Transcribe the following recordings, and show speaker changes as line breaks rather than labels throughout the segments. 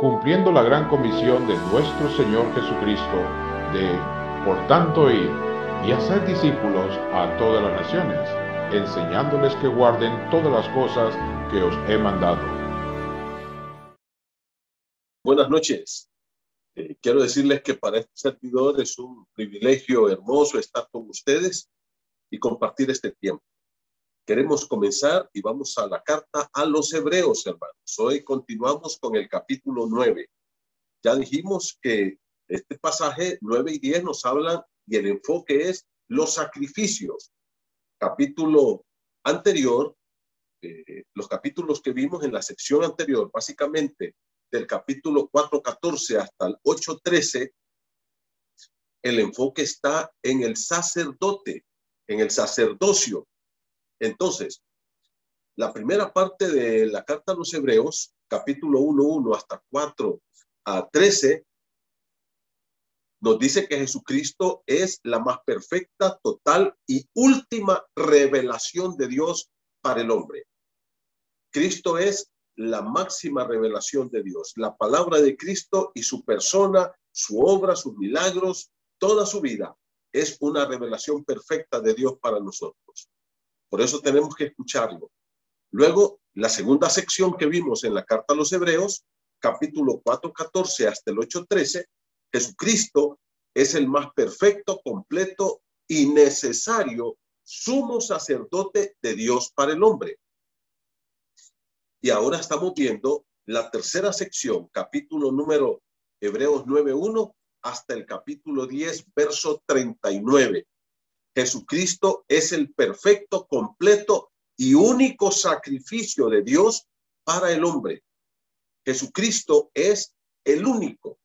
cumpliendo la gran comisión de nuestro Señor Jesucristo de, por tanto, ir y hacer discípulos a todas las naciones, enseñándoles que guarden todas las cosas que os he mandado.
Buenas noches. Quiero decirles que para este servidor es un privilegio hermoso estar con ustedes y compartir este tiempo. Queremos comenzar y vamos a la carta a los Hebreos, hermanos. Hoy continuamos con el capítulo 9. Ya dijimos que este pasaje 9 y 10 nos hablan y el enfoque es los sacrificios. Capítulo anterior, los capítulos que vimos en la sección anterior, básicamente del capítulo 4:14 hasta el 8:13, el enfoque está en el sacerdote, en el sacerdocio. Entonces, la primera parte de la carta a los Hebreos, capítulo 1:1 hasta 4:13, nos dice que Jesucristo es la más perfecta, total y última revelación de Dios para el hombre. Cristo es la máxima revelación de Dios. La palabra de Cristo y su persona, su obra, sus milagros, toda su vida es una revelación perfecta de Dios para nosotros. Por eso tenemos que escucharlo. Luego, la segunda sección que vimos en la carta a los Hebreos, capítulo 4:14 hasta el 8:13, Jesucristo es el más perfecto, completo y necesario sumo sacerdote de Dios para el hombre. Y ahora estamos viendo la tercera sección, capítulo número Hebreos 9:1 hasta el capítulo 10, verso 39. Jesucristo es el perfecto, completo y único sacrificio de Dios para el hombre. Jesucristo es el único.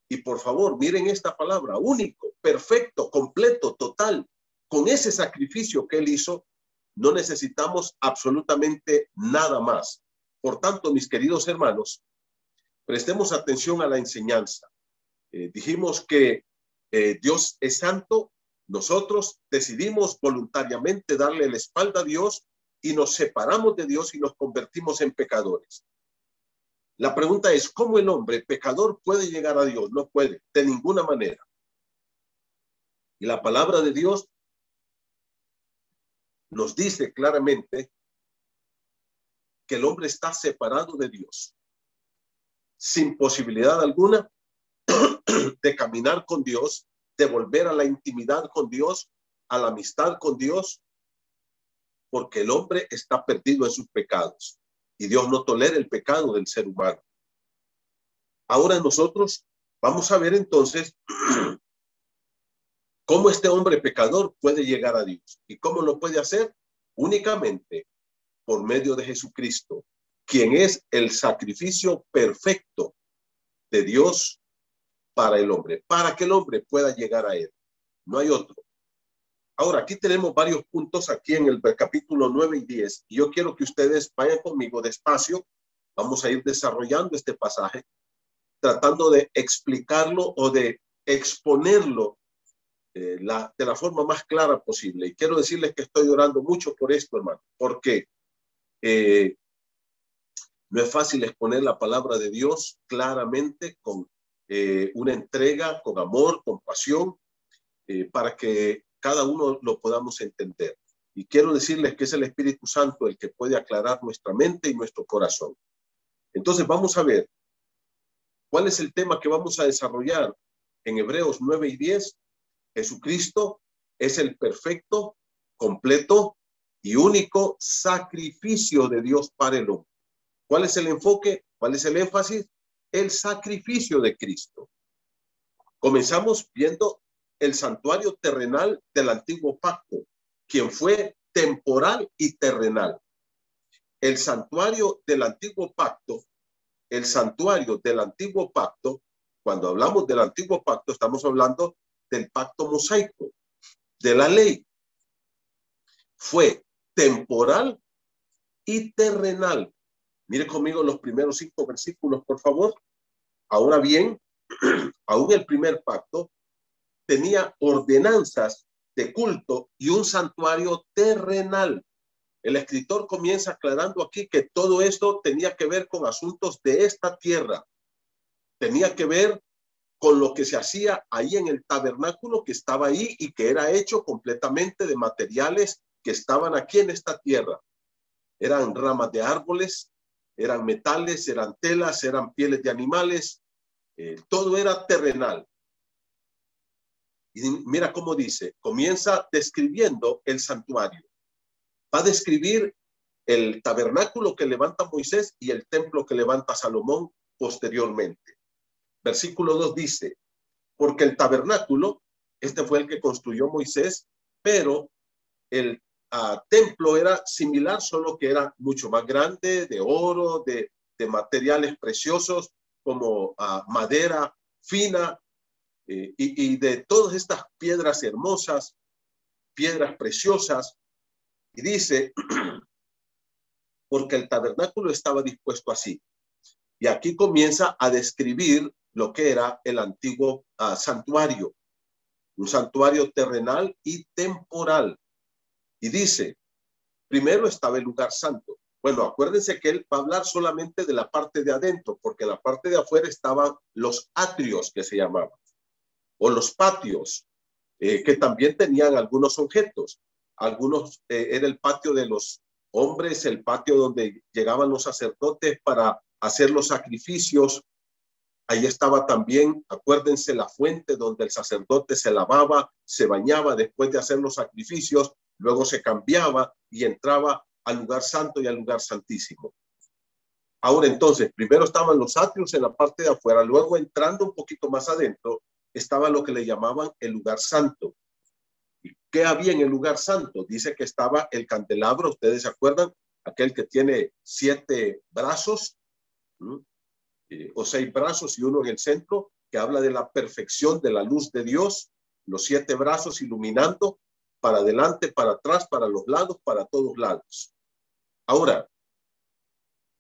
Y por favor, miren esta palabra, único, perfecto, completo, total. Con ese sacrificio que Él hizo, no necesitamos absolutamente nada más. Por tanto, mis queridos hermanos, prestemos atención a la enseñanza. Dijimos que Dios es santo. Nosotros decidimos voluntariamente darle la espalda a Dios y nos separamos de Dios y nos convertimos en pecadores. La pregunta es, ¿cómo el hombre pecador puede llegar a Dios? No puede, de ninguna manera. Y la palabra de Dios nos dice claramente que el hombre está separado de Dios, sin posibilidad alguna de caminar con Dios, de volver a la intimidad con Dios, a la amistad con Dios, porque el hombre está perdido en sus pecados y Dios no tolera el pecado del ser humano. Ahora nosotros vamos a ver entonces cómo este hombre pecador puede llegar a Dios. ¿Y cómo lo puede hacer? Únicamente por medio de Jesucristo, quien es el sacrificio perfecto de Dios para el hombre, para que el hombre pueda llegar a él. No hay otro. Ahora, aquí tenemos varios puntos aquí en el capítulo 9 y 10, y yo quiero que ustedes vayan conmigo despacio. Vamos a ir desarrollando este pasaje, tratando de explicarlo o de exponerlo de la forma más clara posible. Y quiero decirles que estoy orando mucho por esto, hermano, porque no es fácil exponer la palabra de Dios claramente, con una entrega, con amor, con pasión, para que cada uno lo podamos entender. Y quiero decirles que es el Espíritu Santo el que puede aclarar nuestra mente y nuestro corazón. Entonces vamos a ver cuál es el tema que vamos a desarrollar en Hebreos 9 y 10. Jesucristo es el perfecto, completo y único sacrificio de Dios para el hombre. ¿Cuál es el enfoque? ¿Cuál es el énfasis? El sacrificio de Cristo. Comenzamos viendo el santuario terrenal del antiguo pacto, quien fue temporal y terrenal. El santuario del antiguo pacto, cuando hablamos del antiguo pacto, estamos hablando del pacto mosaico, de la ley. Fue temporal y terrenal. Mire conmigo los primeros 5 versículos, por favor. Ahora bien, aún el primer pacto tenía ordenanzas de culto y un santuario terrenal. El escritor comienza aclarando aquí que todo esto tenía que ver con asuntos de esta tierra. tenía que ver con lo que se hacía ahí en el tabernáculo que estaba ahí y que era hecho completamente de materiales que estaban aquí en esta tierra. Eran ramas de árboles, eran metales, eran telas, eran pieles de animales, todo era terrenal. Y mira cómo dice, comienza describiendo el santuario. Va a describir el tabernáculo que levanta Moisés y el templo que levanta Salomón posteriormente. Versículo 2 dice, porque el tabernáculo, este fue el que construyó Moisés, pero el templo era similar, solo que era mucho más grande, de oro, de materiales preciosos como madera fina, y de todas estas piedras hermosas, piedras preciosas. Y dice, porque el tabernáculo estaba dispuesto así. Y aquí comienza a describir lo que era el antiguo santuario, un santuario terrenal y temporal. Y dice, primero estaba el lugar santo. Bueno, acuérdense que él va a hablar solamente de la parte de adentro, porque la parte de afuera estaban los atrios que se llamaban, o los patios, que también tenían algunos objetos. Algunos era el patio de los hombres, el patio donde llegaban los sacerdotes para hacer los sacrificios. Ahí estaba también, acuérdense, la fuente donde el sacerdote se lavaba, se bañaba después de hacer los sacrificios, luego se cambiaba y entraba al lugar santo y al lugar santísimo. Ahora entonces, primero estaban los atrios en la parte de afuera, luego entrando un poquito más adentro, estaba lo que le llamaban el lugar santo. ¿Y qué había en el lugar santo? Dice que estaba el candelabro, ¿ustedes se acuerdan? Aquel que tiene 7 brazos, o 6 brazos y uno en el centro, que habla de la perfección de la luz de Dios, los 7 brazos iluminando para adelante, para atrás, para los lados, para todos lados. Ahora,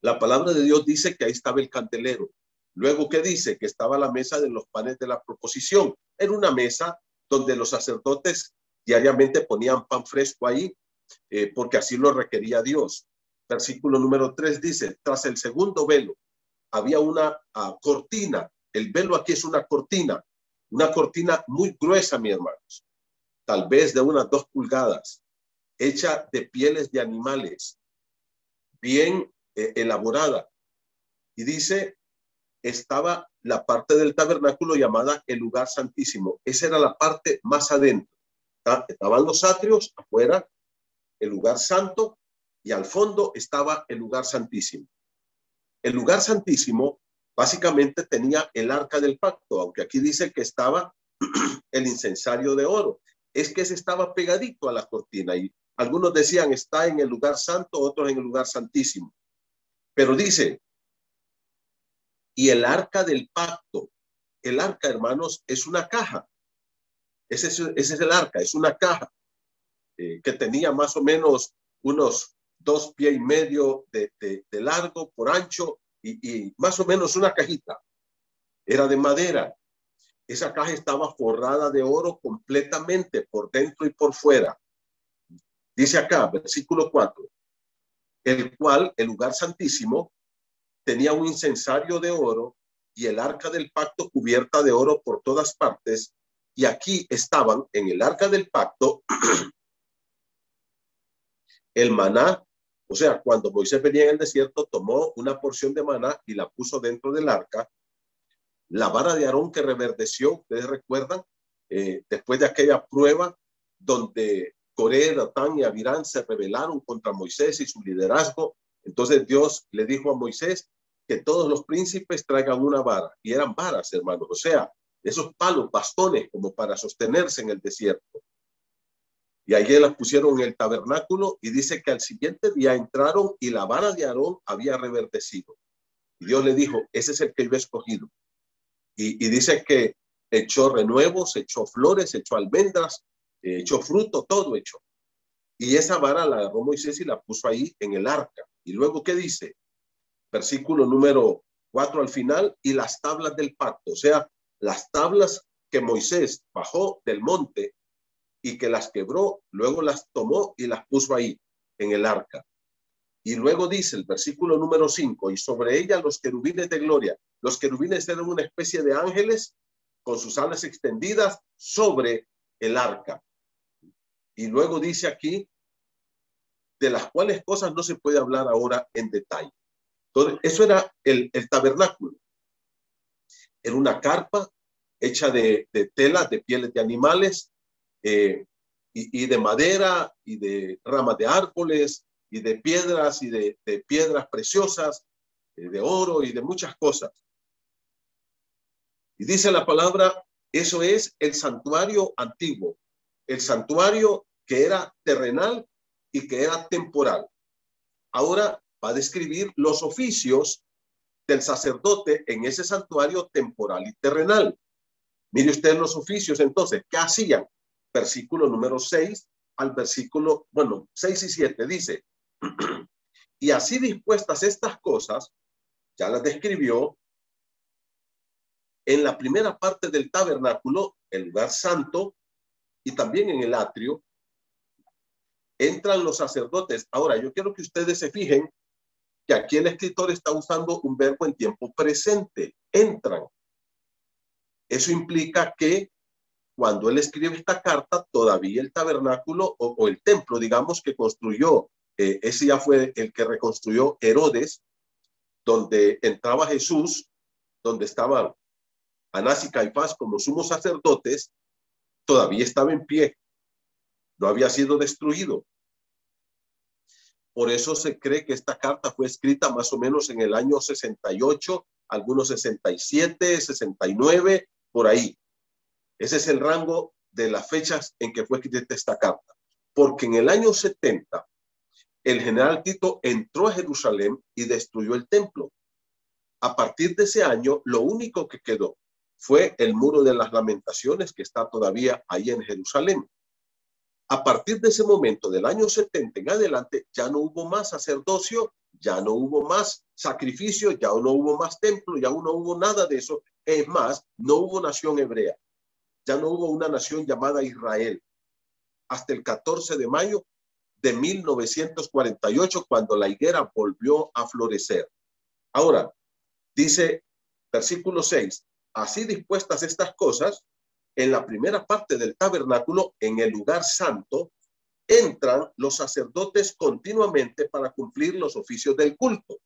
la palabra de Dios dice que ahí estaba el candelero. Luego, ¿qué dice? Que estaba la mesa de los panes de la proposición. Era una mesa donde los sacerdotes diariamente ponían pan fresco ahí, porque así lo requería Dios. Versículo número 3 dice, tras el segundo velo, había una cortina. El velo aquí es una cortina muy gruesa, mis hermanos, tal vez de unas 2 pulgadas, hecha de pieles de animales, bien elaborada. Y dice, estaba la parte del tabernáculo llamada el lugar santísimo. Esa era la parte más adentro. Estaban los atrios afuera, el lugar santo, y al fondo estaba el lugar santísimo. El lugar santísimo básicamente tenía el arca del pacto, aunque aquí dice que estaba el incensario de oro. Es que ese estaba pegadito a la cortina y algunos decían está en el lugar santo, otros en el lugar santísimo. Pero dice, y el arca del pacto, el arca, hermanos, es una caja. Ese es el arca, es una caja que tenía más o menos unos 2,5 pies de largo por ancho y más o menos una cajita. Era de madera. Esa caja estaba forrada de oro completamente por dentro y por fuera. Dice acá, versículo 4, el cual, el lugar santísimo, tenía un incensario de oro y el arca del pacto cubierta de oro por todas partes. Y aquí estaban en el arca del pacto el maná. O sea, cuando Moisés venía en el desierto, tomó una porción de maná y la puso dentro del arca. La vara de Aarón que reverdeció, ustedes recuerdan, después de aquella prueba donde Coré, Datán y Abirán se rebelaron contra Moisés y su liderazgo. Entonces Dios le dijo a Moisés que todos los príncipes traigan una vara. Y eran varas, hermanos, o sea, esos palos, bastones, como para sostenerse en el desierto. Y allí las pusieron en el tabernáculo y dice que al siguiente día entraron y la vara de Aarón había reverdecido. Y Dios le dijo, ese es el que yo he escogido. Y dice que echó renuevos, echó flores, echó almendras, echó fruto, todo echó. Y esa vara la agarró Moisés y la puso ahí en el arca. Y luego, ¿qué dice? Versículo número 4 al final, y las tablas del pacto, o sea, las tablas que Moisés bajó del monte y que las quebró, luego las tomó y las puso ahí en el arca. Y luego dice el versículo número 5, y sobre ella los querubines de gloria. Los querubines eran una especie de ángeles con sus alas extendidas sobre el arca. Y luego dice aquí, de las cuales cosas no se puede hablar ahora en detalle. Entonces, eso era el tabernáculo. Era una carpa hecha de tela, de pieles de animales, y de madera, y de ramas de árboles, y de piedras, y de piedras preciosas, de oro y de muchas cosas. Y dice la palabra, eso es el santuario antiguo, el santuario que era terrenal y que era temporal. Ahora va a describir los oficios del sacerdote en ese santuario temporal y terrenal. Mire usted los oficios entonces, ¿qué hacían? Versículo número 6 al versículo, 6 y 7 dice, y así dispuestas estas cosas, ya las describió, en la primera parte del tabernáculo, el lugar santo, y también en el atrio, entran los sacerdotes. Ahora, yo quiero que ustedes se fijen que aquí el escritor está usando un verbo en tiempo presente, entran. Eso implica que cuando él escribe esta carta, todavía el tabernáculo o el templo, digamos, que construyó, ese ya fue el que reconstruyó Herodes, donde entraba Jesús, donde estaban Anás y Caifás como sumos sacerdotes, todavía estaba en pie, no había sido destruido. Por eso se cree que esta carta fue escrita más o menos en el año 68, algunos 67, 69, por ahí. Ese es el rango de las fechas en que fue escrita esta carta. Porque en el año 70, el general Tito entró a Jerusalén y destruyó el templo. A partir de ese año, lo único que quedó fue el muro de las lamentaciones, que está todavía ahí en Jerusalén. A partir de ese momento, del año 70 en adelante, ya no hubo más sacerdocio, ya no hubo más sacrificio, ya no hubo más templo, ya no hubo nada de eso. Es más, no hubo nación hebrea. Ya no hubo una nación llamada Israel. Hasta el 14 de mayo de 1948, cuando la higuera volvió a florecer. Ahora, dice versículo 6, así dispuestas estas cosas, en la primera parte del tabernáculo, en el lugar santo, entran los sacerdotes continuamente para cumplir los oficios del culto.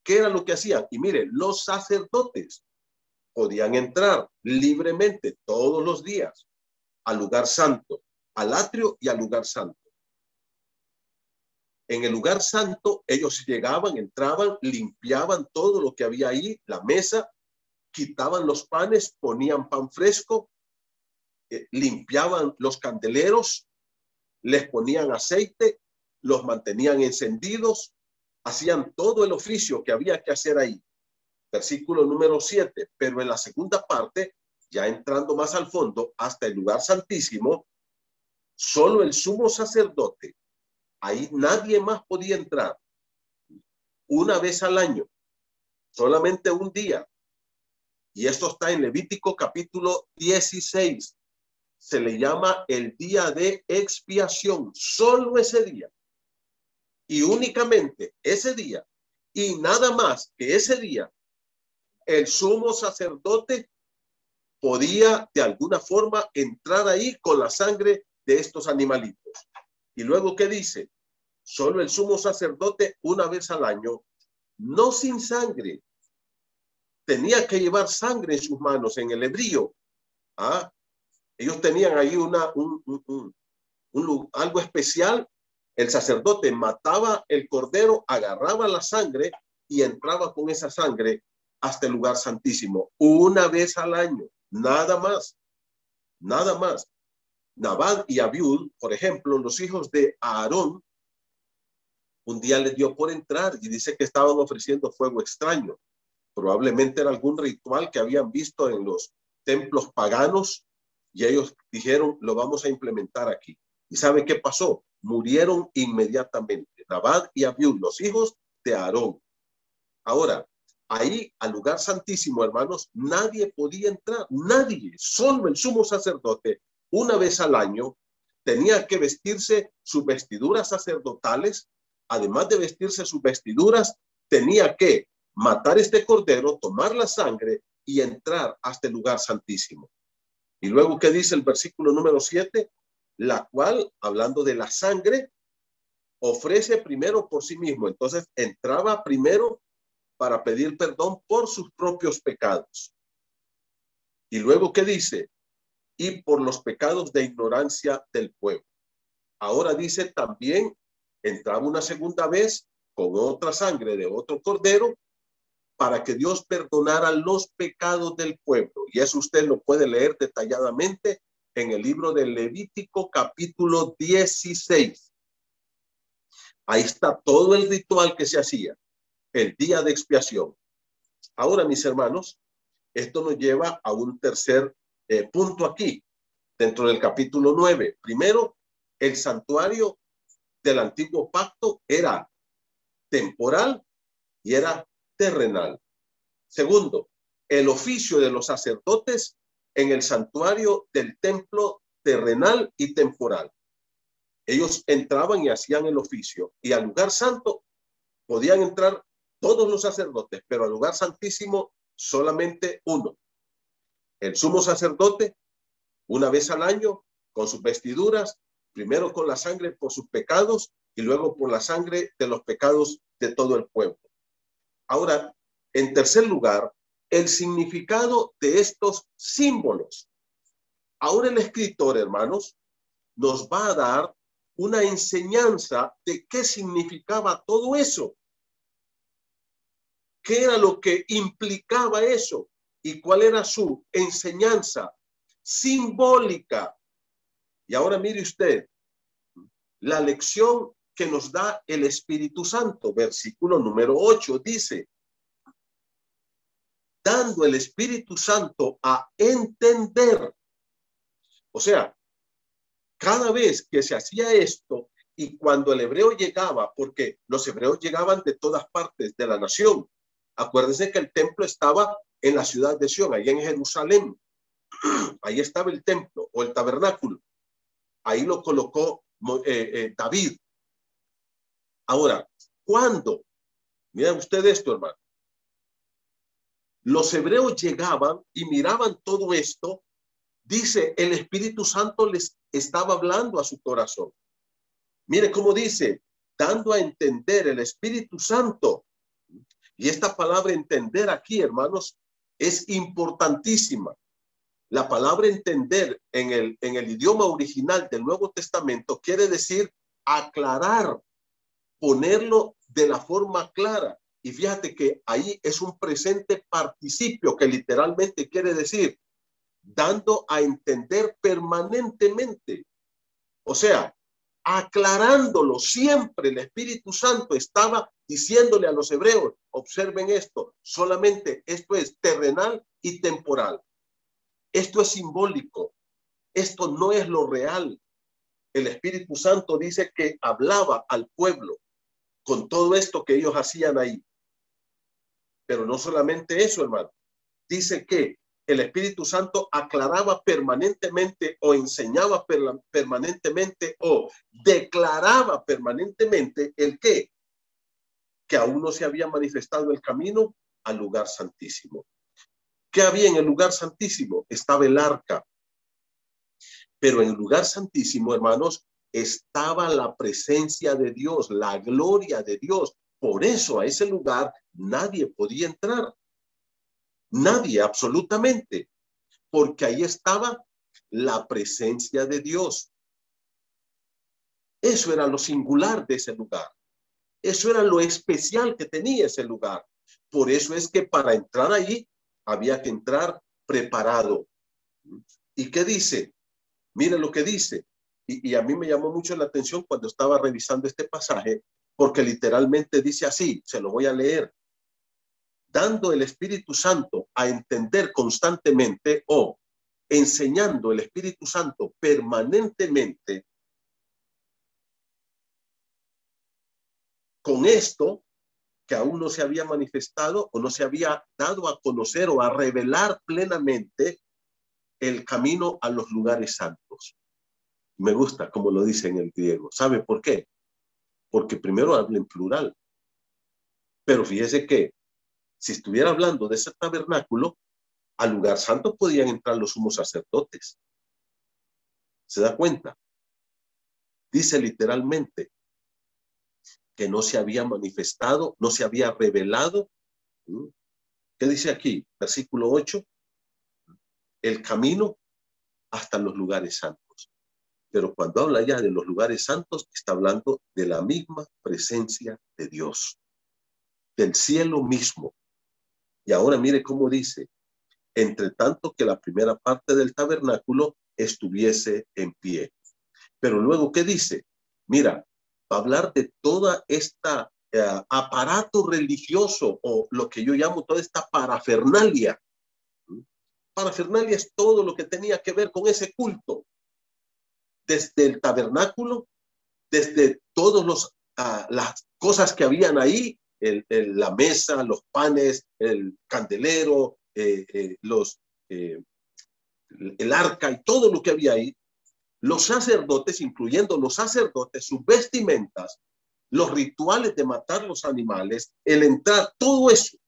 ¿Qué era lo que hacían? Y miren, los sacerdotes podían entrar libremente todos los días al lugar santo, al atrio y al lugar santo. En el lugar santo, ellos llegaban, entraban, limpiaban todo lo que había ahí, la mesa, quitaban los panes, ponían pan fresco, limpiaban los candeleros, les ponían aceite, los mantenían encendidos, hacían todo el oficio que había que hacer ahí. Versículo número 7, pero en la segunda parte, ya entrando más al fondo, hasta el lugar santísimo, solo el sumo sacerdote, ahí nadie más podía entrar, una vez al año, solamente un día. Y esto está en Levítico capítulo 16. Se le llama el día de expiación, solo ese día. Y únicamente ese día, y nada más que ese día, el sumo sacerdote podía de alguna forma entrar ahí con la sangre de estos animalitos. Y luego, ¿qué dice? Solo el sumo sacerdote una vez al año, no sin sangre. Tenía que llevar sangre en sus manos, en el hebrío. Ellos tenían ahí algo especial. El sacerdote mataba el cordero, agarraba la sangre y entraba con esa sangre hasta el lugar santísimo. Una vez al año, nada más. Nada más. Nadab y Abiud, por ejemplo, los hijos de Aarón, un día les dio por entrar y dice que estaban ofreciendo fuego extraño. Probablemente era algún ritual que habían visto en los templos paganos y ellos dijeron, lo vamos a implementar aquí. ¿Y sabe qué pasó? Murieron inmediatamente. Nadab y Abiud, los hijos de Aarón. Ahora, ahí al lugar santísimo, hermanos, nadie podía entrar, nadie, solo el sumo sacerdote, una vez al año, tenía que vestirse sus vestiduras sacerdotales, además de vestirse sus vestiduras, tenía que matar este cordero, tomar la sangre y entrar hasta el lugar santísimo. Y luego, ¿qué dice el versículo número 7? La cual, hablando de la sangre, ofrece primero por sí mismo. Entonces, entraba primero para pedir perdón por sus propios pecados. Y luego, ¿qué dice? Y por los pecados de ignorancia del pueblo. Ahora dice también, entraba una segunda vez con otra sangre de otro cordero para que Dios perdonara los pecados del pueblo. Y eso usted lo puede leer detalladamente en el libro de Levítico capítulo 16. Ahí está todo el ritual que se hacía, el día de expiación. Ahora, mis hermanos, esto nos lleva a un tercer punto aquí, dentro del capítulo 9. Primero, el santuario del antiguo pacto era temporal y era terrenal. Segundo, el oficio de los sacerdotes en el santuario del templo terrenal y temporal. Ellos entraban y hacían el oficio, y al lugar santo podían entrar todos los sacerdotes, pero al lugar santísimo solamente uno. El sumo sacerdote, una vez al año, con sus vestiduras, primero con la sangre por sus pecados y luego por la sangre de los pecados de todo el pueblo. Ahora, en tercer lugar, el significado de estos símbolos. Ahora el escritor, hermanos, nos va a dar una enseñanza de qué significaba todo eso. ¿Qué era lo que implicaba eso? ¿Y cuál era su enseñanza simbólica? Y ahora mire usted, la lección que nos da el Espíritu Santo, versículo número 8, dice, dando el Espíritu Santo a entender. O sea, cada vez que se hacía esto y cuando el hebreo llegaba, porque los hebreos llegaban de todas partes de la nación. Acuérdense que el templo estaba en la ciudad de Sión, ahí en Jerusalén. Ahí estaba el templo o el tabernáculo. Ahí lo colocó David. Ahora, ¿cuándo? Miren ustedes esto, hermano. Los hebreos llegaban y miraban todo esto. Dice, el Espíritu Santo les estaba hablando a su corazón. Mire cómo dice, dando a entender el Espíritu Santo. Y esta palabra entender aquí, hermanos, es importantísima. La palabra entender en el idioma original del Nuevo Testamento quiere decir aclarar, ponerlo de la forma clara. Y fíjate que ahí es un presente participio que literalmente quiere decir dando a entender permanentemente. O sea, aclarándolo siempre. El Espíritu Santo estaba diciéndole a los hebreos, observen esto, solamente esto es terrenal y temporal. Esto es simbólico. Esto no es lo real. El Espíritu Santo dice que hablaba al pueblo con todo esto que ellos hacían ahí. Pero no solamente eso, hermano. Dice que el Espíritu Santo aclaraba permanentemente o enseñaba permanentemente o declaraba permanentemente el qué, que aún no se había manifestado el camino al lugar santísimo. ¿Qué había en el lugar santísimo? Estaba el arca. Pero en el lugar santísimo, hermanos, estaba la presencia de Dios, la gloria de Dios. Por eso a ese lugar nadie podía entrar. Nadie, absolutamente. Porque ahí estaba la presencia de Dios. Eso era lo singular de ese lugar. Eso era lo especial que tenía ese lugar. Por eso es que para entrar ahí había que entrar preparado. ¿Y qué dice? Mire lo que dice. Y a mí me llamó mucho la atención cuando estaba revisando este pasaje, porque literalmente dice así, se lo voy a leer. Dando el Espíritu Santo a entender constantemente o enseñando el Espíritu Santo permanentemente. Con esto que aún no se había manifestado o no se había dado a conocer o a revelar plenamente el camino a los lugares santos. Me gusta como lo dice en el griego. ¿Sabe por qué? porque primero habla en plural. Pero fíjese que si estuviera hablando de ese tabernáculo, al lugar santo podían entrar los sumos sacerdotes. ¿Se da cuenta? Dice literalmente que no se había manifestado, no se había revelado. ¿Qué dice aquí? Versículo 8. El camino hasta los lugares santos. Pero cuando habla ya de los lugares santos, está hablando de la misma presencia de Dios, del cielo mismo. Y ahora mire cómo dice, entre tanto que la primera parte del tabernáculo estuviese en pie. Pero luego, ¿qué dice? Mira, va a hablar de toda esta aparato religioso, o lo que yo llamo toda esta parafernalia. Parafernalia es todo lo que tenía que ver con ese culto. Desde el tabernáculo, desde todas las cosas que habían ahí, la mesa, los panes, el candelero, el arca y todo lo que había ahí, los sacerdotes, incluyendo los sacerdotes, sus vestimentas, los rituales de matar los animales, el entrar, todo eso,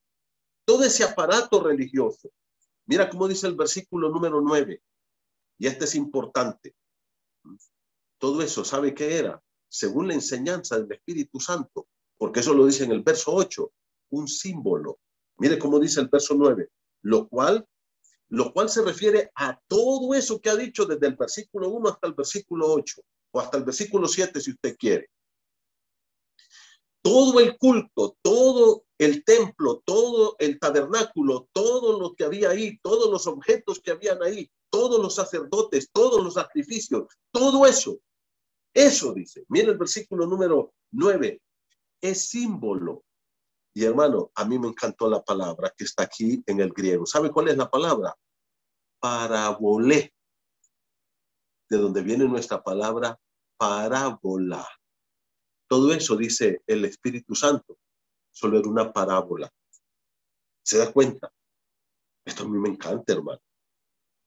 todo ese aparato religioso. Mira cómo dice el versículo número 9, y este es importante. Todo eso, ¿sabe qué era? Según la enseñanza del Espíritu Santo, porque eso lo dice en el verso 8, un símbolo. Mire cómo dice el verso 9, lo cual se refiere a todo eso que ha dicho desde el versículo 1 hasta el versículo 8, o hasta el versículo 7 si usted quiere. Todo el culto, todo el templo, todo el tabernáculo, todo lo que había ahí, todos los objetos que habían ahí, todos los sacerdotes, todos los sacrificios, todo eso dice. Mira el versículo número 9, es símbolo. Y hermano, a mí me encantó la palabra que está aquí en el griego. ¿Sabe cuál es la palabra? Parabolé, de donde viene nuestra palabra parábola. Todo eso, dice el Espíritu Santo, solo era una parábola. ¿Se da cuenta? Esto a mí me encanta, hermano.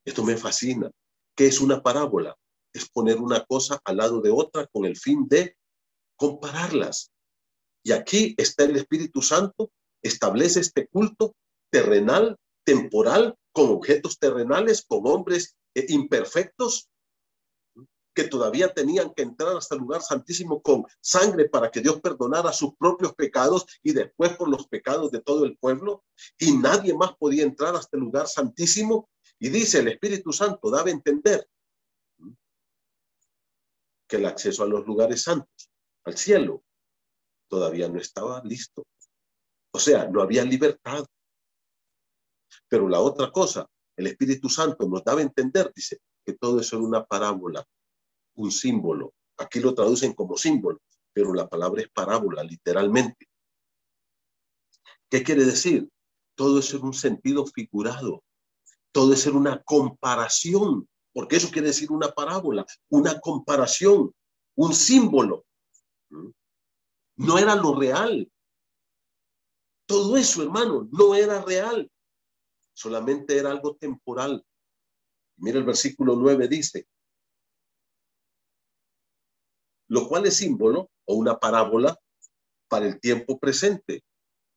Esto me fascina. ¿Qué es una parábola? Es poner una cosa al lado de otra con el fin de compararlas. Y aquí está el Espíritu Santo, establece este culto terrenal, temporal, con objetos terrenales, con hombres imperfectos, que todavía tenían que entrar hasta el lugar santísimo con sangre para que Dios perdonara sus propios pecados y después por los pecados de todo el pueblo, y nadie más podía entrar hasta el lugar santísimo. Y dice el Espíritu Santo, daba a entender que el acceso a los lugares santos, al cielo, todavía no estaba listo. O sea, no había libertad. Pero la otra cosa, el Espíritu Santo nos daba a entender, dice, que todo eso era una parábola, un símbolo. Aquí lo traducen como símbolo, pero la palabra es parábola, literalmente. ¿Qué quiere decir? Todo eso era un sentido figurado. Todo eso era una comparación, porque eso quiere decir una parábola, una comparación, un símbolo. No era lo real. Todo eso, hermano, no era real. Solamente era algo temporal. Mira el versículo 9 dice, lo cual es símbolo o una parábola para el tiempo presente,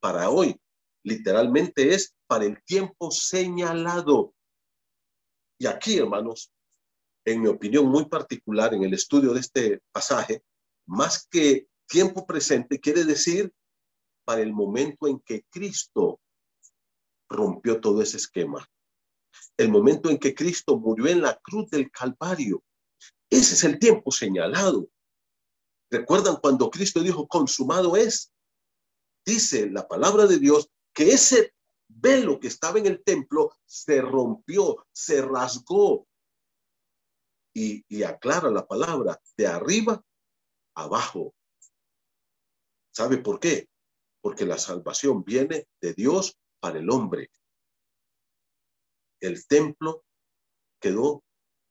para hoy. Literalmente es para el tiempo señalado. Y aquí, hermanos, en mi opinión muy particular, en el estudio de este pasaje, más que tiempo presente, quiere decir para el momento en que Cristo rompió todo ese esquema. El momento en que Cristo murió en la cruz del Calvario. Ese es el tiempo señalado. ¿Recuerdan cuando Cristo dijo, consumado es? Dice la palabra de Dios que ese velo que estaba en el templo se rompió, se rasgó. Y aclara la palabra, de arriba a abajo. ¿Sabe por qué? Porque la salvación viene de Dios para el hombre. El templo quedó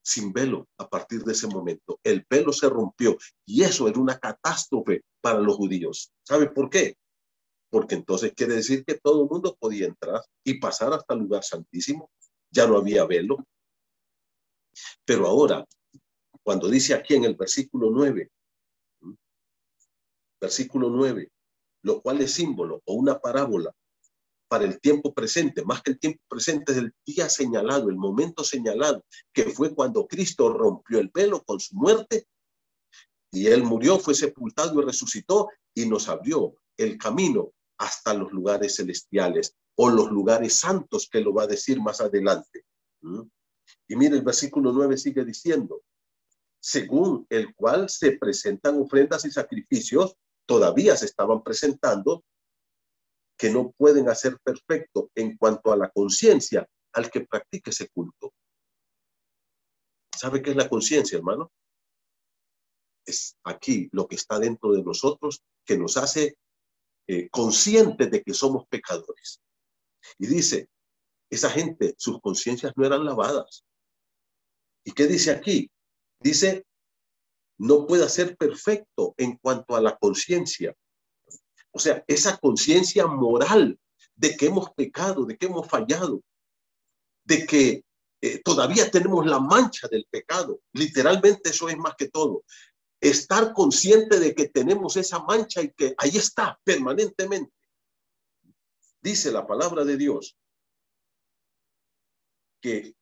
sin velo a partir de ese momento. El velo se rompió y eso era una catástrofe para los judíos. ¿Sabe por qué? Porque entonces quiere decir que todo el mundo podía entrar y pasar hasta el lugar santísimo. Ya no había velo. Pero ahora, cuando dice aquí en el versículo 9, Versículo 9, lo cual es símbolo o una parábola para el tiempo presente, más que el tiempo presente, es el día señalado, el momento señalado, que fue cuando Cristo rompió el velo con su muerte, y él murió, fue sepultado y resucitó, y nos abrió el camino hasta los lugares celestiales, o los lugares santos, que lo va a decir más adelante. Y mire, el versículo 9 sigue diciendo, según el cual se presentan ofrendas y sacrificios, todavía se estaban presentando, que no pueden hacer perfecto en cuanto a la conciencia al que practique ese culto. ¿Sabe qué es la conciencia, hermano? Es aquí lo que está dentro de nosotros, que nos hace conscientes de que somos pecadores. Y dice, esa gente, sus conciencias no eran lavadas. ¿Y qué dice aquí? Dice, no puede ser perfecto en cuanto a la conciencia. O sea, esa conciencia moral de que hemos pecado, de que hemos fallado, de que todavía tenemos la mancha del pecado. Literalmente eso es más que todo. Estar consciente de que tenemos esa mancha y que ahí está permanentemente. Dice la palabra de Dios que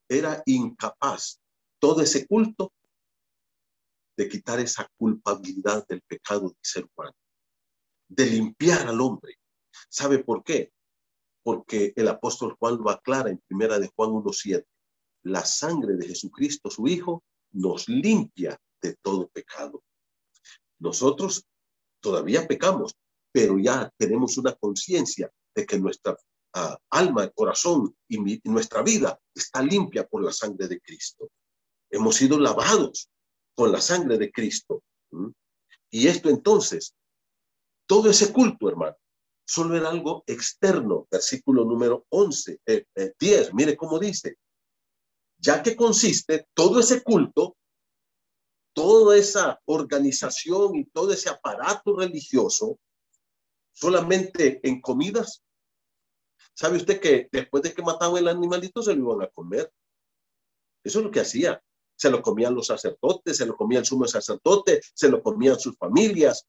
era incapaz todo ese culto de quitar esa culpabilidad del pecado del ser humano, de limpiar al hombre. ¿Sabe por qué? Porque el apóstol Juan lo aclara en 1 de Juan 1:7. La sangre de Jesucristo, su Hijo, nos limpia de todo pecado. Nosotros todavía pecamos, pero ya tenemos una conciencia de que nuestra alma, corazón y nuestra vida está limpia por la sangre de Cristo. Hemos sido lavados con la sangre de Cristo. Y esto entonces, todo ese culto, hermano, solo era algo externo. Versículo número 10, mire cómo dice, ya que consiste todo ese culto, toda esa organización y todo ese aparato religioso solamente en comidas. ¿Sabe usted que después de que mataban el animalito se lo iban a comer? Eso es lo que hacía. Se lo comían los sacerdotes, se lo comía el sumo sacerdote, se lo comían sus familias.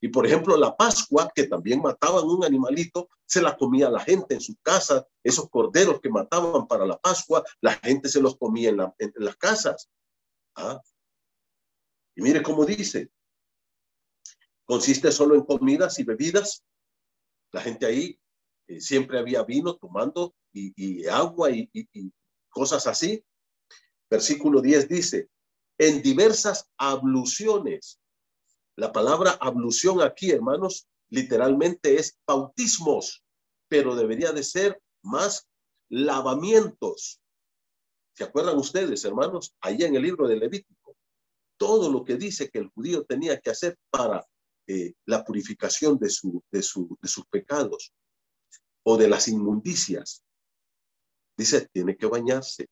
Y por ejemplo, la Pascua, que también mataban un animalito, se la comía la gente en sus casas. Esos corderos que mataban para la Pascua, la gente se los comía en las casas. Y mire cómo dice, consiste solo en comidas y bebidas. La gente ahí siempre había vino tomando y agua y cosas así. Versículo 10 dice, en diversas abluciones. La palabra ablución aquí, hermanos, literalmente es bautismos, pero debería de ser más lavamientos. ¿Se acuerdan ustedes, hermanos? Allá en el libro de Levítico, todo lo que dice que el judío tenía que hacer para la purificación de sus pecados o de las inmundicias. Dice, tiene que bañarse.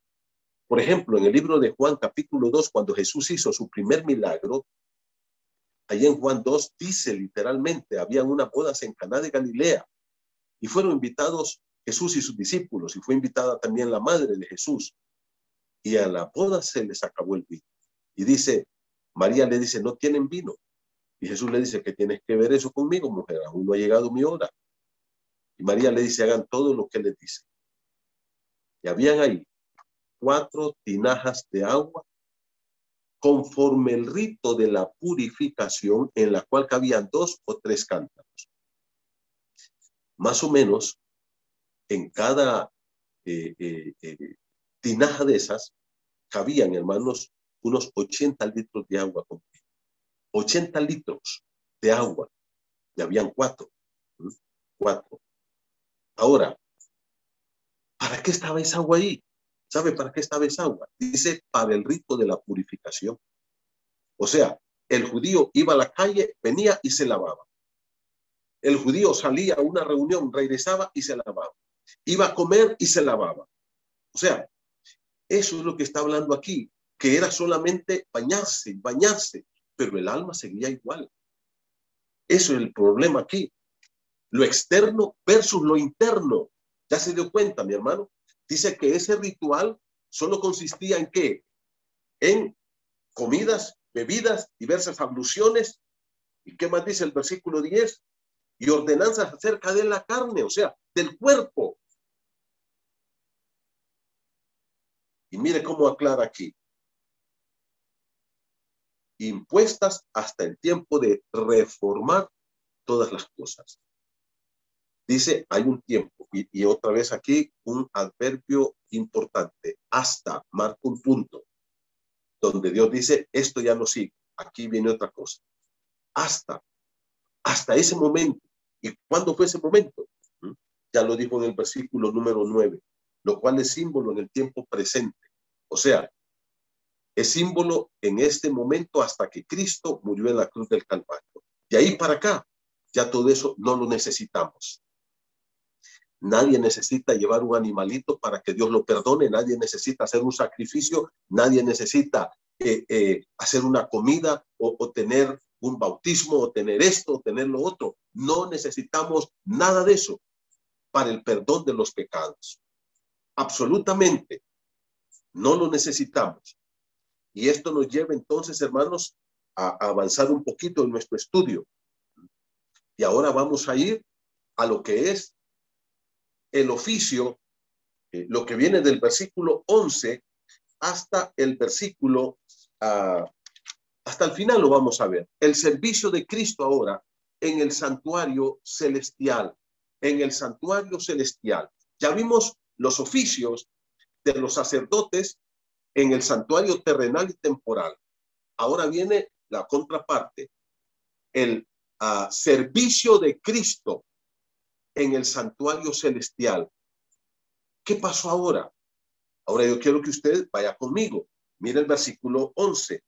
Por ejemplo, en el libro de Juan, capítulo 2, cuando Jesús hizo su primer milagro, allí en Juan 2 dice literalmente, habían unas bodas en Caná de Galilea y fueron invitados Jesús y sus discípulos, y fue invitada también la madre de Jesús. Y a la boda se les acabó el vino. Y dice, María le dice, no tienen vino. Y Jesús le dice, ¿qué tienes que ver eso conmigo, mujer? Aún no ha llegado mi hora. Y María le dice, hagan todo lo que les dice. Y habían ahí 4 tinajas de agua, conforme el rito de la purificación, en la cual cabían 2 o 3 cántaros. Más o menos, en cada tinaja de esas, cabían, hermanos, unos 80 litros de agua. 80 litros de agua. Y habían 4. Ahora, ¿para qué estaba esa agua ahí? ¿Sabe para qué estaba esa agua? Dice, para el rito de la purificación. O sea, el judío iba a la calle, venía y se lavaba. El judío salía a una reunión, regresaba y se lavaba. Iba a comer y se lavaba. O sea, eso es lo que está hablando aquí, que era solamente bañarse, pero el alma seguía igual. Eso es el problema aquí. Lo externo versus lo interno. ¿Ya se dio cuenta, mi hermano? Dice que ese ritual solo consistía en ¿qué? En comidas, bebidas, diversas abluciones, ¿Y qué más dice el versículo 10? Y ordenanzas acerca de la carne, o sea, del cuerpo. Y mire cómo aclara aquí. Impuestas hasta el tiempo de reformar todas las cosas. Dice, hay un tiempo, y otra vez aquí un adverbio importante, hasta, marca un punto, donde Dios dice, esto ya no sigue, aquí viene otra cosa. Hasta ese momento. ¿Y cuándo fue ese momento? Ya lo dijo en el versículo número 9, lo cual es símbolo en el tiempo presente. O sea, es símbolo en este momento hasta que Cristo murió en la cruz del Calvario. De ahí para acá, ya todo eso no lo necesitamos. Nadie necesita llevar un animalito para que Dios lo perdone. Nadie necesita hacer un sacrificio. Nadie necesita hacer una comida o tener un bautismo o tener esto o tener lo otro. No necesitamos nada de eso para el perdón de los pecados. Absolutamente. No lo necesitamos. Y esto nos lleva entonces, hermanos, a avanzar un poquito en nuestro estudio. Y ahora vamos a ir a lo que es el oficio, lo que viene del versículo 11 hasta el versículo, hasta el final lo vamos a ver. El servicio de Cristo ahora en el santuario celestial. En el santuario celestial. Ya vimos los oficios de los sacerdotes en el santuario terrenal y temporal. Ahora viene la contraparte. El servicio de Cristo en el santuario celestial. ¿Qué pasó ahora? Ahora yo quiero que usted vaya conmigo. Mire el versículo 11.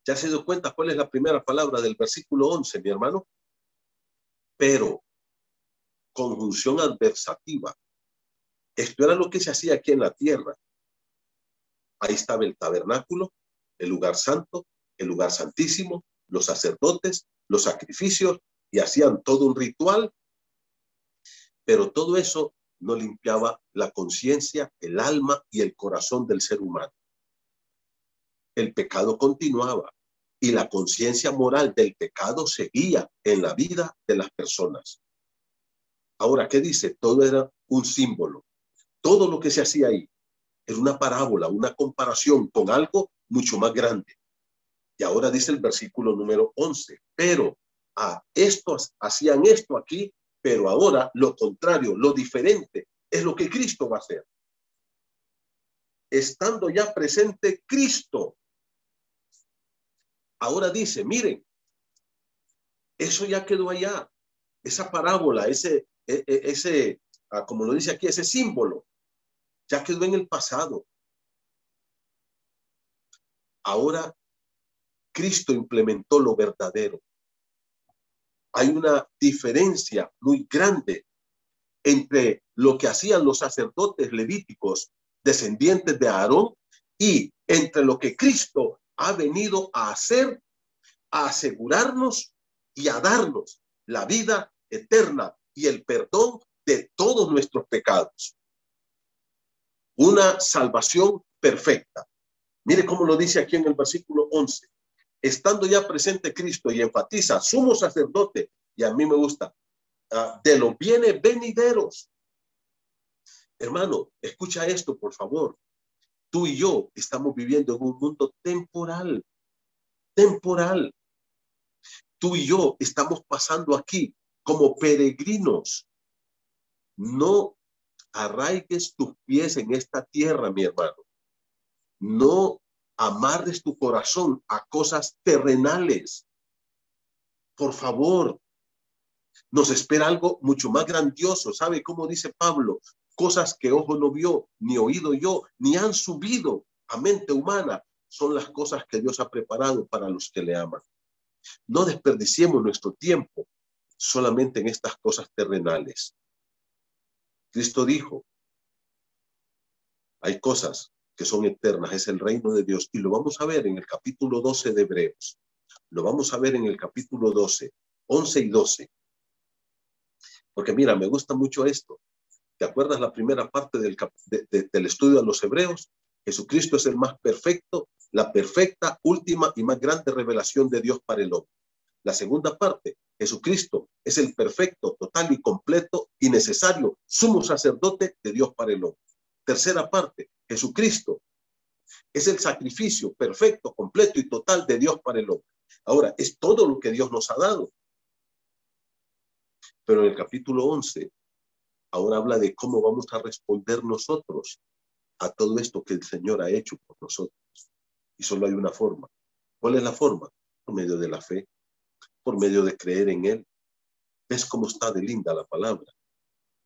¿Ya se dio cuenta cuál es la primera palabra del versículo 11, mi hermano? Pero, conjunción adversativa. Esto era lo que se hacía aquí en la tierra. Ahí estaba el tabernáculo, el lugar santo, el lugar santísimo, los sacerdotes, los sacrificios, y hacían todo un ritual, pero todo eso no limpiaba la conciencia, el alma y el corazón del ser humano. El pecado continuaba y la conciencia moral del pecado seguía en la vida de las personas. Ahora, ¿qué dice? Todo era un símbolo. Todo lo que se hacía ahí era una parábola, una comparación con algo mucho más grande. Y ahora dice el versículo número 11, pero estos hacían esto aquí, pero ahora lo contrario, lo diferente, es lo que Cristo va a hacer. Estando ya presente Cristo, ahora dice, miren, eso ya quedó allá, esa parábola, como lo dice aquí, ese símbolo, ya quedó en el pasado. Ahora Cristo implementó lo verdadero. Hay una diferencia muy grande entre lo que hacían los sacerdotes levíticos descendientes de Aarón y entre lo que Cristo ha venido a hacer, a asegurarnos y a darnos la vida eterna y el perdón de todos nuestros pecados. Una salvación perfecta. Mire cómo lo dice aquí en el versículo 11. Estando ya presente Cristo, y enfatiza, sumo sacerdote, y a mí me gusta, de los bienes venideros. Hermano, escucha esto, por favor. Tú y yo estamos viviendo en un mundo temporal. Temporal. Tú y yo estamos pasando aquí como peregrinos. No arraigues tus pies en esta tierra, mi hermano. No amarres tu corazón a cosas terrenales. Por favor, nos espera algo mucho más grandioso. ¿Sabe cómo dice Pablo? Cosas que ojo no vio, ni oído yo, ni han subido a mente humana, son las cosas que Dios ha preparado para los que le aman. No desperdiciemos nuestro tiempo solamente en estas cosas terrenales. Cristo dijo, hay cosas que son eternas, es el reino de Dios, y lo vamos a ver en el capítulo 12 de Hebreos. Lo vamos a ver en el capítulo 12, 11 y 12. Porque mira, me gusta mucho esto. ¿Te acuerdas la primera parte del estudio a los Hebreos? Jesucristo es el más perfecto, la perfecta, última y más grande revelación de Dios para el hombre. La segunda parte, Jesucristo es el perfecto, total y completo y necesario sumo sacerdote de Dios para el hombre. Tercera parte, Jesucristo es el sacrificio perfecto, completo y total de Dios para el hombre. Ahora, es todo lo que Dios nos ha dado. Pero en el capítulo 11, ahora habla de cómo vamos a responder nosotros a todo esto que el Señor ha hecho por nosotros. Y solo hay una forma. ¿Cuál es la forma? Por medio de la fe, por medio de creer en Él. ¿Ves cómo está de linda la palabra?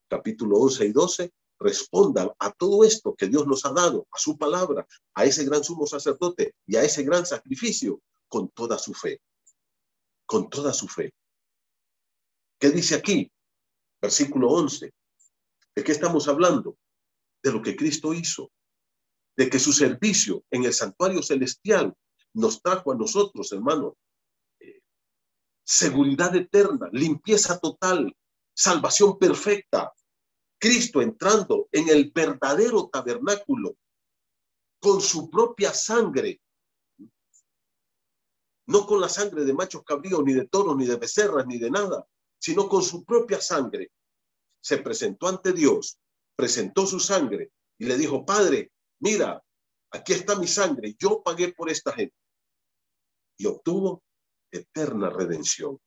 Capítulo 11 y 12 respondan a todo esto que Dios nos ha dado, a su palabra, a ese gran sumo sacerdote y a ese gran sacrificio, con toda su fe. Con toda su fe. ¿Qué dice aquí? Versículo 11. ¿De qué estamos hablando? De lo que Cristo hizo. De que su servicio en el santuario celestial nos trajo a nosotros, hermano, seguridad eterna, limpieza total, salvación perfecta. Cristo entrando en el verdadero tabernáculo con su propia sangre, no con la sangre de machos cabríos, ni de toros, ni de becerras, ni de nada, sino con su propia sangre. Se presentó ante Dios, presentó su sangre y le dijo: Padre, mira, aquí está mi sangre, yo pagué por esta gente. Y obtuvo eterna redención.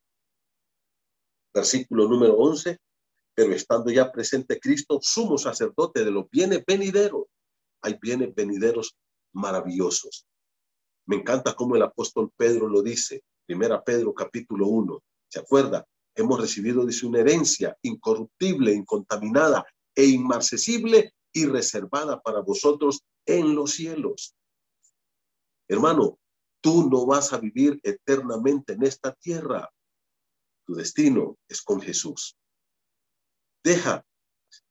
Versículo número 11. Pero estando ya presente Cristo, sumo sacerdote de los bienes venideros. Hay bienes venideros maravillosos. Me encanta cómo el apóstol Pedro lo dice. Primera Pedro capítulo 1. ¿Se acuerda? Hemos recibido, dice, una herencia incorruptible, incontaminada e inmarcesible y reservada para vosotros en los cielos. Hermano, tú no vas a vivir eternamente en esta tierra. Tu destino es con Jesús. Deja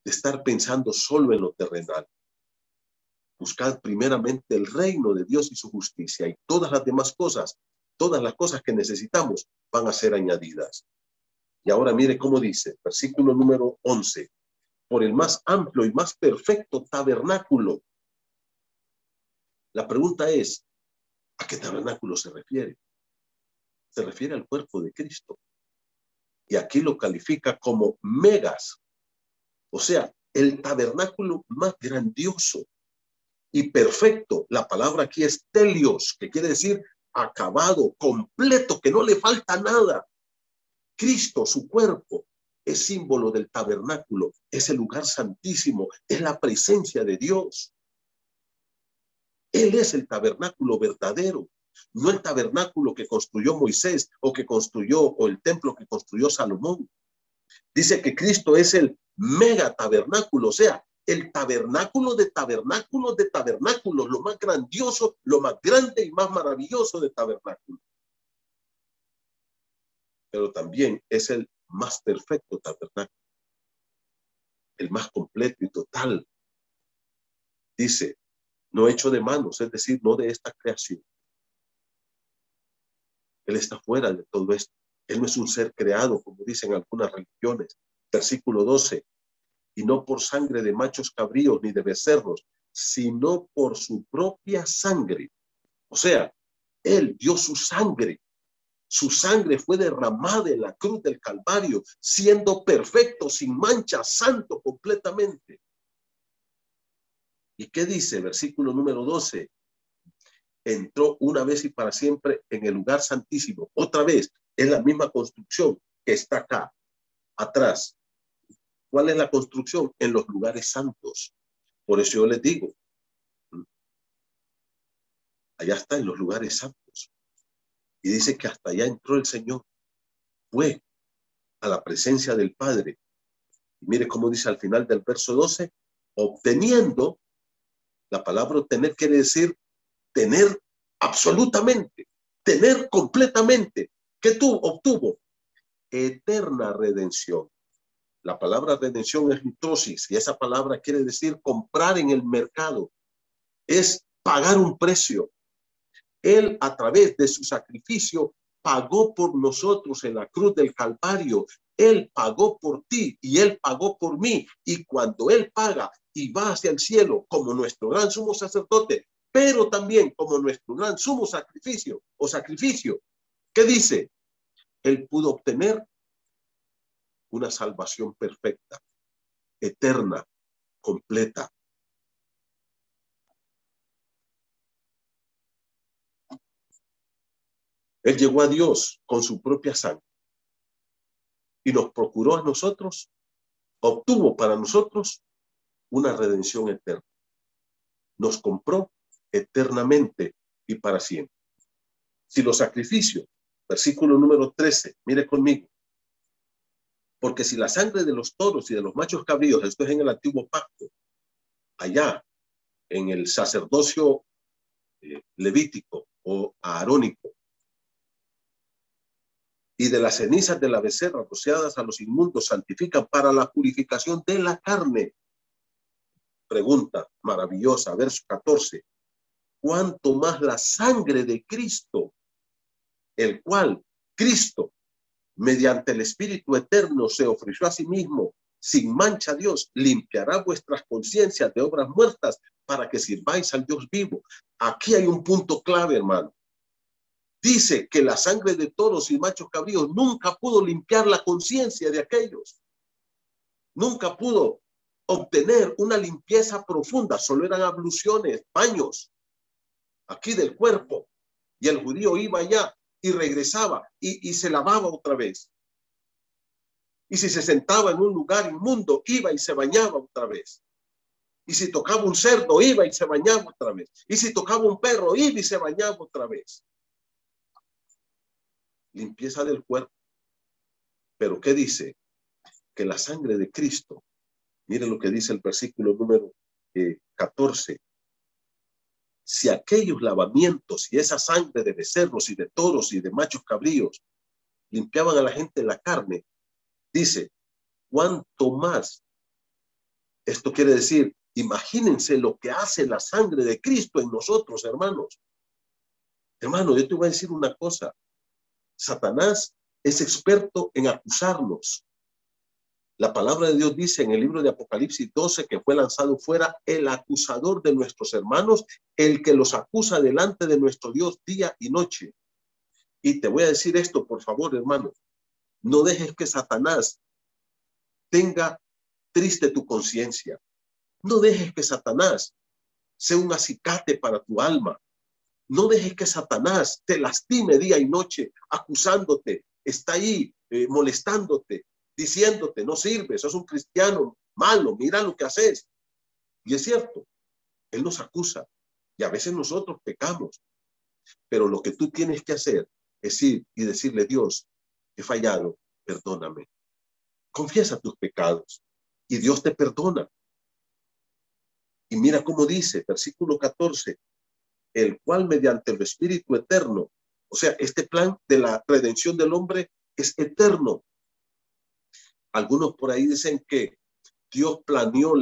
de estar pensando solo en lo terrenal. Buscad primeramente el reino de Dios y su justicia, y todas las demás cosas, todas las cosas que necesitamos van a ser añadidas. Y ahora mire cómo dice, versículo número 11, por el más amplio y más perfecto tabernáculo. La pregunta es, ¿a qué tabernáculo se refiere? Se refiere al cuerpo de Cristo. Y aquí lo califica como megas, o sea, el tabernáculo más grandioso y perfecto. La palabra aquí es telios, que quiere decir acabado, completo, que no le falta nada. Cristo, su cuerpo, es símbolo del tabernáculo, es el lugar santísimo, es la presencia de Dios. Él es el tabernáculo verdadero, no el tabernáculo que construyó Moisés o el templo que construyó Salomón. Dice que Cristo es el mega tabernáculo, o sea, el tabernáculo de tabernáculos de tabernáculos, lo más grandioso, lo más grande y más maravilloso de tabernáculos. Pero también es el más perfecto tabernáculo, el más completo y total. Dice, no hecho de manos, es decir, no de esta creación. Él está fuera de todo esto. Él no es un ser creado, como dicen algunas religiones. Versículo 12. Y no por sangre de machos cabríos ni de becerros, sino por su propia sangre. O sea, Él dio su sangre. Su sangre fue derramada en la cruz del Calvario, siendo perfecto, sin mancha, santo completamente. ¿Y qué dice? Versículo número 12. Entró una vez y para siempre en el lugar santísimo. Otra vez, es la misma construcción que está acá, atrás. ¿Cuál es la construcción? En los lugares santos. Por eso yo les digo, allá está, en los lugares santos. Y dice que hasta allá entró el Señor. Fue a la presencia del Padre. Y mire cómo dice al final del verso 12, obteniendo, la palabra obtener quiere decir tener absolutamente, tener completamente. ¿Qué obtuvo? Eterna redención. La palabra redención es litrosis y esa palabra quiere decir comprar en el mercado. Es pagar un precio. Él, a través de su sacrificio, pagó por nosotros en la cruz del Calvario. Él pagó por ti y Él pagó por mí. Y cuando Él paga y va hacia el cielo como nuestro gran sumo sacerdote, pero también como nuestro gran sumo sacrificio o sacrificio. ¿Qué dice? Él pudo obtener una salvación perfecta, eterna, completa. Él llegó a Dios con su propia sangre y nos procuró a nosotros, obtuvo para nosotros una redención eterna. Nos compró eternamente y para siempre. Si los sacrificios, versículo número 13, mire conmigo, porque si la sangre de los toros y de los machos cabríos, esto es en el antiguo pacto, allá en el sacerdocio levítico o aarónico, y de las cenizas de la becerra rociadas a los inmundos santifican para la purificación de la carne. Pregunta maravillosa, verso 14. ¿Cuánto más la sangre de Cristo, el cual Cristo, mediante el Espíritu Eterno, se ofreció a sí mismo, sin mancha a Dios, limpiará vuestras conciencias de obras muertas para que sirváis al Dios vivo? Aquí hay un punto clave, hermano. Dice que la sangre de toros y machos cabríos nunca pudo limpiar la conciencia de aquellos. Nunca pudo obtener una limpieza profunda. Solo eran abluciones, baños, aquí del cuerpo. Y el judío iba allá y regresaba y se lavaba otra vez. Y si se sentaba en un lugar inmundo, iba y se bañaba otra vez. Y si tocaba un cerdo, iba y se bañaba otra vez. Y si tocaba un perro, iba y se bañaba otra vez. Limpieza del cuerpo. Pero ¿qué dice? Que la sangre de Cristo, miren lo que dice el versículo número 14. Si aquellos lavamientos y esa sangre de becerros y de toros y de machos cabríos limpiaban a la gente la carne, dice, ¿cuánto más? Esto quiere decir, imagínense lo que hace la sangre de Cristo en nosotros, hermanos. Hermano, yo te voy a decir una cosa. Satanás es experto en acusarnos. La palabra de Dios dice en el libro de Apocalipsis 12 que fue lanzado fuera el acusador de nuestros hermanos, el que los acusa delante de nuestro Dios día y noche. Y te voy a decir esto, por favor, hermano. No dejes que Satanás tenga triste tu conciencia. No dejes que Satanás sea un acicate para tu alma. No dejes que Satanás te lastime día y noche, acusándote. Está ahí molestándote, diciéndote, no sirves, sos un cristiano malo, mira lo que haces. Y es cierto, él nos acusa y a veces nosotros pecamos. Pero lo que tú tienes que hacer es ir y decirle, Dios, he fallado, perdóname. Confiesa tus pecados y Dios te perdona. Y mira cómo dice, versículo 14, el cual mediante el Espíritu Eterno, o sea, este plan de la redención del hombre es eterno. Algunos por ahí dicen que Dios planeó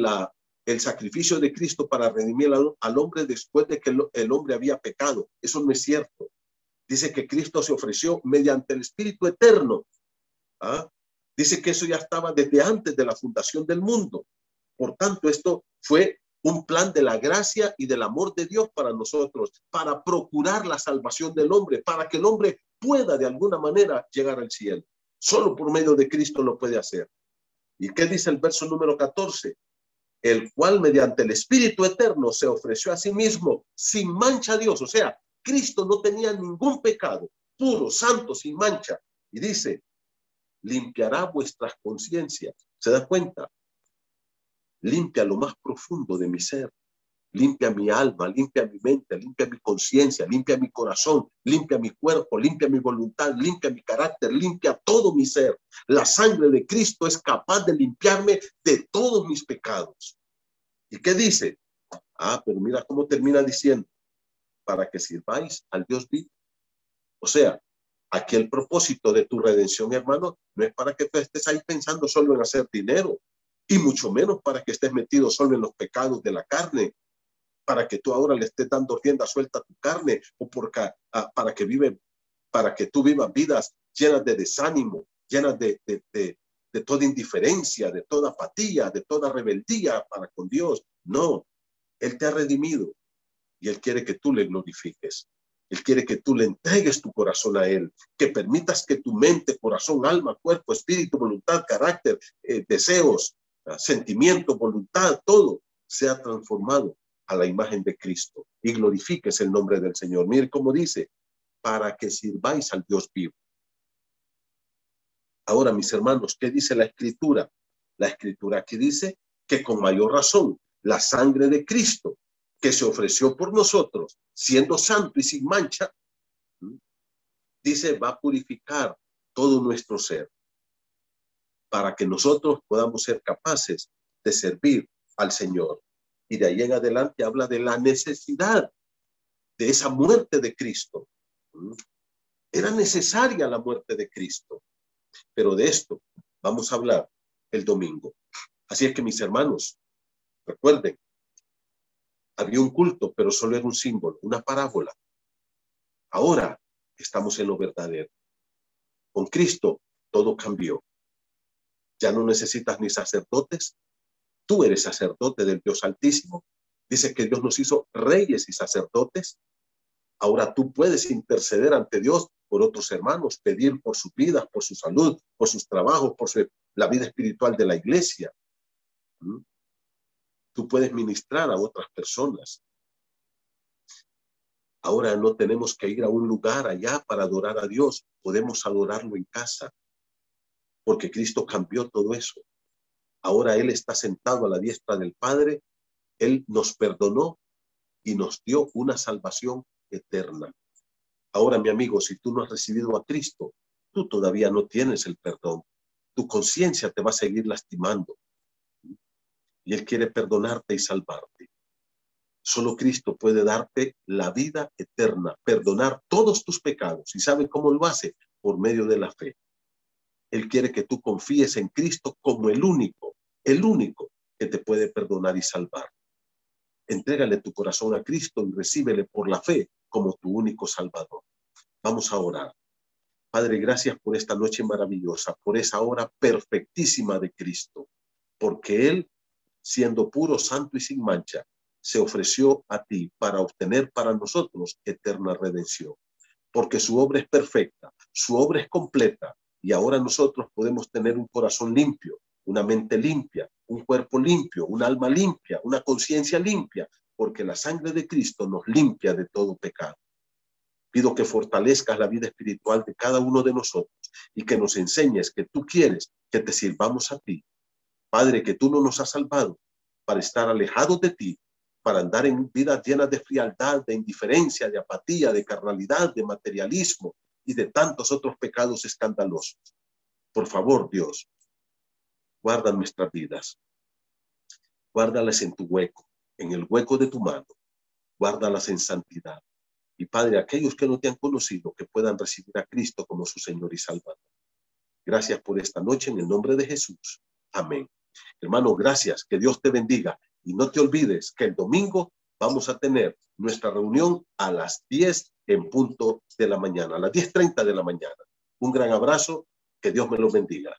el sacrificio de Cristo para redimir al hombre después de que el hombre había pecado. Eso no es cierto. Dice que Cristo se ofreció mediante el Espíritu Eterno. ¿Ah? Dice que eso ya estaba desde antes de la fundación del mundo. Por tanto, esto fue un plan de la gracia y del amor de Dios para nosotros, para procurar la salvación del hombre, para que el hombre pueda de alguna manera llegar al cielo. Solo por medio de Cristo lo puede hacer. ¿Y qué dice el verso número 14? El cual mediante el Espíritu Eterno se ofreció a sí mismo sin mancha a Dios. O sea, Cristo no tenía ningún pecado, puro, santo, sin mancha. Y dice, limpiará vuestras conciencias. ¿Se da cuenta? Limpia lo más profundo de mi ser. Limpia mi alma, limpia mi mente, limpia mi conciencia, limpia mi corazón, limpia mi cuerpo, limpia mi voluntad, limpia mi carácter, limpia todo mi ser. La sangre de Cristo es capaz de limpiarme de todos mis pecados. ¿Y qué dice? Pero mira cómo termina diciendo, para que sirváis al Dios vivo. O sea, aquí el propósito de tu redención, hermano, no es para que tú estés ahí pensando solo en hacer dinero, y mucho menos para que estés metido solo en los pecados de la carne, para que tú ahora le estés dando rienda suelta a tu carne, o para que tú vivas vidas llenas de desánimo, llenas de de toda indiferencia, de toda apatía, de toda rebeldía para con Dios. No, Él te ha redimido y Él quiere que tú le glorifiques. Él quiere que tú le entregues tu corazón a Él, que permitas que tu mente, corazón, alma, cuerpo, espíritu, voluntad, carácter, deseos, sentimiento, voluntad, todo sea transformado a la imagen de Cristo y glorifiques el nombre del Señor. Mire cómo dice, para que sirváis al Dios vivo. Ahora, mis hermanos, ¿qué dice la Escritura? La Escritura aquí dice que con mayor razón la sangre de Cristo que se ofreció por nosotros, siendo santo y sin mancha, dice, va a purificar todo nuestro ser para que nosotros podamos ser capaces de servir al Señor. Y de ahí en adelante habla de la necesidad de esa muerte de Cristo. Era necesaria la muerte de Cristo, pero de esto vamos a hablar el domingo. Así es que, mis hermanos, recuerden, había un culto, pero solo era un símbolo, una parábola. Ahora estamos en lo verdadero. Con Cristo todo cambió. Ya no necesitas ni sacerdotes. Tú eres sacerdote del Dios Altísimo. Dice que Dios nos hizo reyes y sacerdotes. Ahora tú puedes interceder ante Dios por otros hermanos, pedir por sus vidas, por su salud, por sus trabajos, por la vida espiritual de la iglesia. Tú puedes ministrar a otras personas. Ahora no tenemos que ir a un lugar allá para adorar a Dios. Podemos adorarlo en casa, porque Cristo cambió todo eso. Ahora Él está sentado a la diestra del Padre. Él nos perdonó y nos dio una salvación eterna. Ahora, mi amigo, si tú no has recibido a Cristo, tú todavía no tienes el perdón. Tu conciencia te va a seguir lastimando. Y Él quiere perdonarte y salvarte. Solo Cristo puede darte la vida eterna, perdonar todos tus pecados. ¿Y sabe cómo lo hace? Por medio de la fe. Él quiere que tú confíes en Cristo como el único que te puede perdonar y salvar. Entrégale tu corazón a Cristo y recíbele por la fe como tu único Salvador. Vamos a orar. Padre, gracias por esta noche maravillosa, por esa hora perfectísima de Cristo, porque Él, siendo puro, santo y sin mancha, se ofreció a ti para obtener para nosotros eterna redención, porque su obra es perfecta, su obra es completa, y ahora nosotros podemos tener un corazón limpio, una mente limpia, un cuerpo limpio, un alma limpia, una conciencia limpia, porque la sangre de Cristo nos limpia de todo pecado. Pido que fortalezcas la vida espiritual de cada uno de nosotros y que nos enseñes que tú quieres que te sirvamos a ti. Padre, que tú no nos has salvado para estar alejados de ti, para andar en vidas llenas de frialdad, de indiferencia, de apatía, de carnalidad, de materialismo y de tantos otros pecados escandalosos. Por favor, Dios, guarda nuestras vidas. Guárdalas en tu hueco, en el hueco de tu mano. Guárdalas en santidad. Y Padre, aquellos que no te han conocido, que puedan recibir a Cristo como su Señor y Salvador. Gracias por esta noche en el nombre de Jesús. Amén. Hermano, gracias. Que Dios te bendiga. Y no te olvides que el domingo vamos a tener nuestra reunión a las 10 en punto de la mañana, a las 10:30 de la mañana. Un gran abrazo. Que Dios me los bendiga.